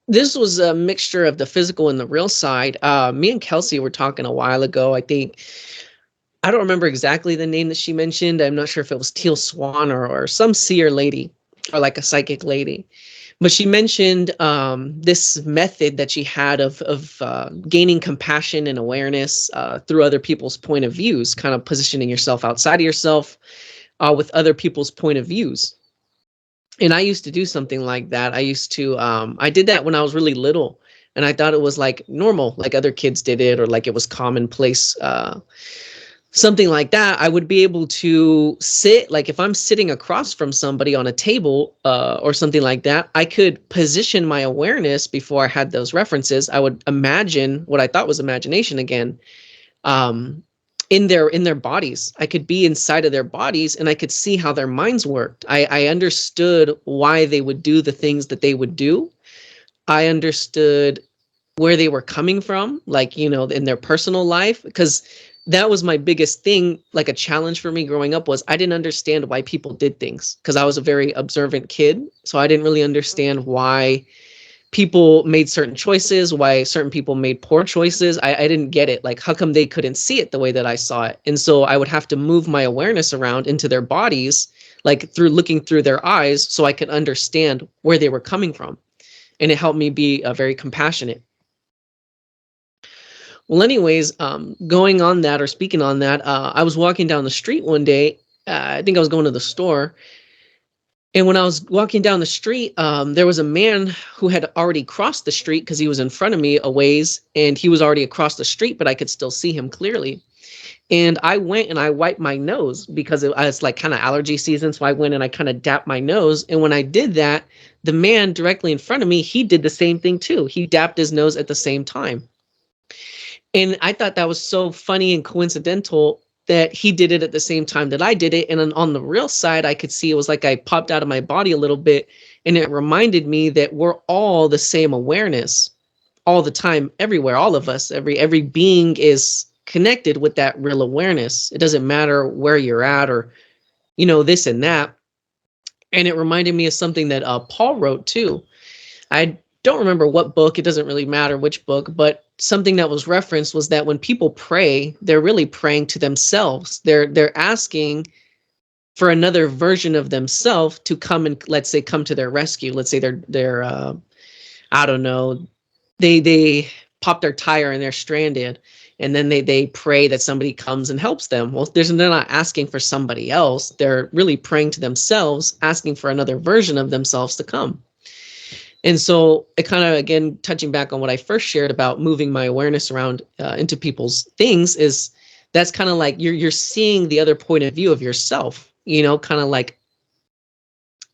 This was a mixture of the physical and the real side. Me and Kelsey were talking a while ago. I don't remember exactly the name that she mentioned. I'm not sure if it was Teal Swan or some seer lady or like a psychic lady. But she mentioned this method that she had of gaining compassion and awareness through other people's point of views, kind of positioning yourself outside of yourself with other people's point of views. And I used to do something like that. I did that when I was really little, and I thought it was like normal, like other kids did it, or like it was commonplace. Something like that. I would be able to sit, like if I'm sitting across from somebody on a table or something like that, I could position my awareness before I had those references. I would imagine what I thought was imagination again, in their bodies. I could be inside of their bodies and I could see how their minds worked. I understood why they would do the things that they would do. I understood where they were coming from, like, in their personal life, because that was my biggest thing, like a challenge for me growing up, was I didn't understand why people did things, because I was a very observant kid. So I didn't really understand why people made certain choices, why certain people made poor choices. I didn't get it. Like, how come they couldn't see it the way that I saw it? And so I would have to move my awareness around into their bodies, like through looking through their eyes, so I could understand where they were coming from. And it helped me be very compassionate. Well, anyways, going on that or speaking on that, I was walking down the street one day. I think I was going to the store. And when I was walking down the street, there was a man who had already crossed the street because he was in front of me a ways, and he was already across the street, but I could still see him clearly. And I went and I wiped my nose because it was like kind of allergy season. So I went and I kind of dapped my nose. And when I did that, the man directly in front of me, he did the same thing too. He dapped his nose at the same time. And I thought that was so funny and coincidental that he did it at the same time that I did it. And on the real side, I could see it was like I popped out of my body a little bit. And it reminded me that we're all the same awareness all the time, everywhere, all of us, every being is connected with that real awareness. It doesn't matter where you're at or, this and that. And it reminded me of something that Paul wrote too. I don't remember what book. It doesn't really matter which book, but something that was referenced was that when people pray, they're really praying to themselves. They're asking for another version of themselves to come and, let's say, come to their rescue. Let's say they're I don't know, they pop their tire and they're stranded, and then they pray that somebody comes and helps them. Well, they're not asking for somebody else. They're really praying to themselves, asking for another version of themselves to come. And so it kind of, again, touching back on what I first shared about moving my awareness around into people's things, is that's kind of like you're seeing the other point of view of yourself, kind of like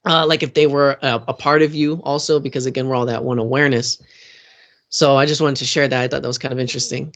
if they were a part of you also, because again, we're all that one awareness. So I just wanted to share that. I thought that was kind of interesting.